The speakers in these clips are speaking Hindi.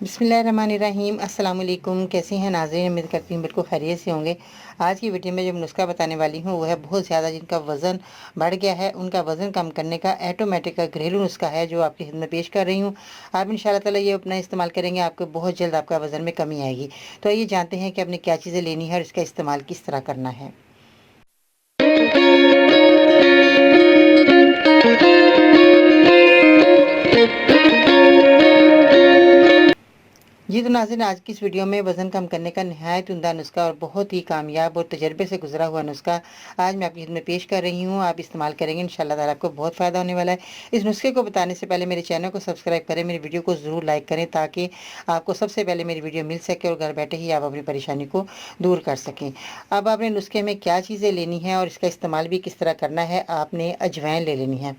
बिस्मिल्लाहिर्रहमानिर्रहीम। अस्सलाम वालेकुम। कैसी हैं नाज़रीन? उम्मीद करती हूँ बिल्कुल खैरियत से होंगे। आज की वीडियो में जो नुस्खा बताने वाली हूँ वो है बहुत ज़्यादा जिनका वज़न बढ़ गया है उनका वज़न कम करने का ऑटोमेटिक का घरेलू नुस्खा है जो आपकी खिदमत में पेश कर रही हूँ। आप इंशाल्लाह ताला ये अपना इस्तेमाल करेंगे आपको बहुत जल्द आपका वज़न में कमी आएगी। तो आइए जानते हैं कि आपने क्या चीज़ें लेनी है और इसका इस्तेमाल किस तरह करना है। जी तो नाज़रीन, आज की इस वीडियो में वज़न कम करने का नहायत उम्दा नुस्खा और बहुत ही कामयाब और तजर्बे से गुजरा हुआ नुस्खा आज मैं आपकी खिदमत में पेश कर रही हूँ। आप इस्तेमाल करेंगे इंशाल्लाह ताला आपको बहुत फ़ायदा होने वाला है। इस नुस्खे को बताने से पहले मेरे चैनल को सब्सक्राइब करें, मेरी वीडियो को ज़रूर लाइक करें ताकि आपको सबसे पहले मेरी वीडियो मिल सके और घर बैठे ही आप अपनी परेशानी को दूर कर सकें। अब आपने नुस्खे में क्या चीज़ें लेनी हैं और इसका इस्तेमाल भी किस तरह करना है, आपने अजवाइन ले लेनी है।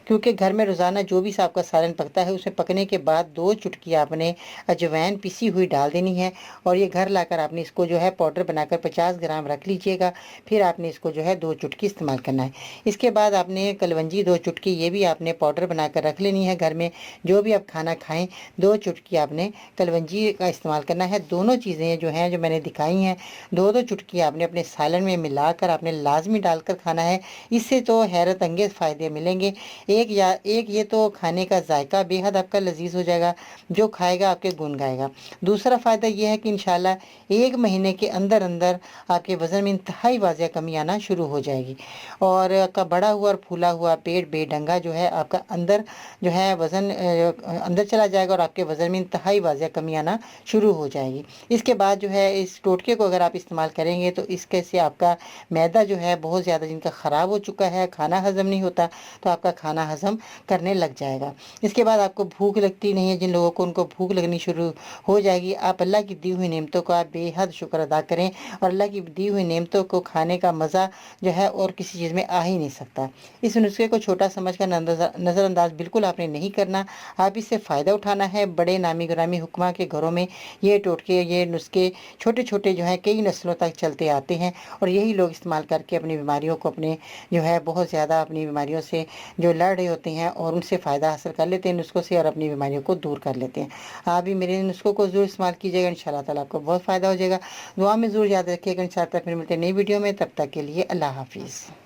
क्योंकि घर में रोज़ाना जो भी आपका सालन पकता है उसमें पकने के बाद 2 चुटकी आपने अजवाइन पिसी हुई डाल देनी है और ये घर लाकर आपने इसको जो है पाउडर बनाकर 50 ग्राम रख लीजिएगा। फिर आपने इसको जो है 2 चुटकी इस्तेमाल करना है। इसके बाद आपने कलवंजी 2 चुटकी ये भी आपने पाउडर बनाकर रख लेनी है। घर में जो भी आप खाना खाएं 2 चुटकी आपने कलवंजी का इस्तेमाल करना है। दोनों चीज़ें जो हैं जो मैंने दिखाई हैं 2-2 चुटकी आपने अपने सालन में मिलाकर आपने लाजमी डालकर खाना है। इससे तो हैरत अंगेज़ फ़ायदे मिलेंगे। एक ये तो खाने का जायका बेहद आपका लजीज हो जाएगा, जो खाएगा आपके गुण गाएगा। दूसरा फ़ायदा ये है कि इंशाल्लाह 1 महीने के अंदर अंदर आपके वज़न में इंतहाई वाज़िया कमी आना शुरू हो जाएगी और आपका बढ़ा हुआ और फूला हुआ पेट बेढंगा जो है आपका अंदर जो है वज़न अंदर चला जाएगा और आपके वज़न में इंतहाई वाज़िया कमी आना शुरू हो जाएगी। इसके बाद जो है इस टोटके को अगर आप इस्तेमाल करेंगे तो इसके से आपका मैदा जो है बहुत ज़्यादा जिनका ख़राब हो चुका है, खाना हज़म नहीं होता, तो आपका खाना हज़म करने लग जाएगा। इसके बाद आपको भूख लगती नहीं है, जिन लोगों को उनको भूख लगनी शुरू हो जाएगी, आप अल्लाह की दी हुई नेमतों का बेहद शुक्र अदा करें और अल्लाह की दी हुई नेमतों को खाने का मज़ा जो है और किसी चीज़ में आ ही नहीं सकता। इस नुस्खे को छोटा समझकर नज़रअंदाज बिल्कुल आपने नहीं करना। आप इससे फ़ायदा उठाना है। बड़े नामी गिरामी हुक्मा के घरों में ये टोटके ये नुस्खे छोटे छोटे जो हैं कई नस्लों तक चलते आते हैं और यही लोग इस्तेमाल करके अपनी बीमारियों को अपने जो है बहुत ज़्यादा अपनी बीमारियों से जो लड़ रहे होते हैं और उनसे फ़ायदा हासिल कर लेते हैं नुस्खों से और अपनी बीमारियों को दूर कर लेते हैं। आप भी मेरे नुस्खों को ज़रूर इस्तेमाल कीजिएगा, इंशाल्लाह ताला आपको बहुत फ़ायदा हो जाएगा। दुआ में ज़रूर याद रखिएगा। इंशाल्लाह फिर मिलते हैं नई वीडियो में, तब तक के लिए अल्लाह हाफ़िज़।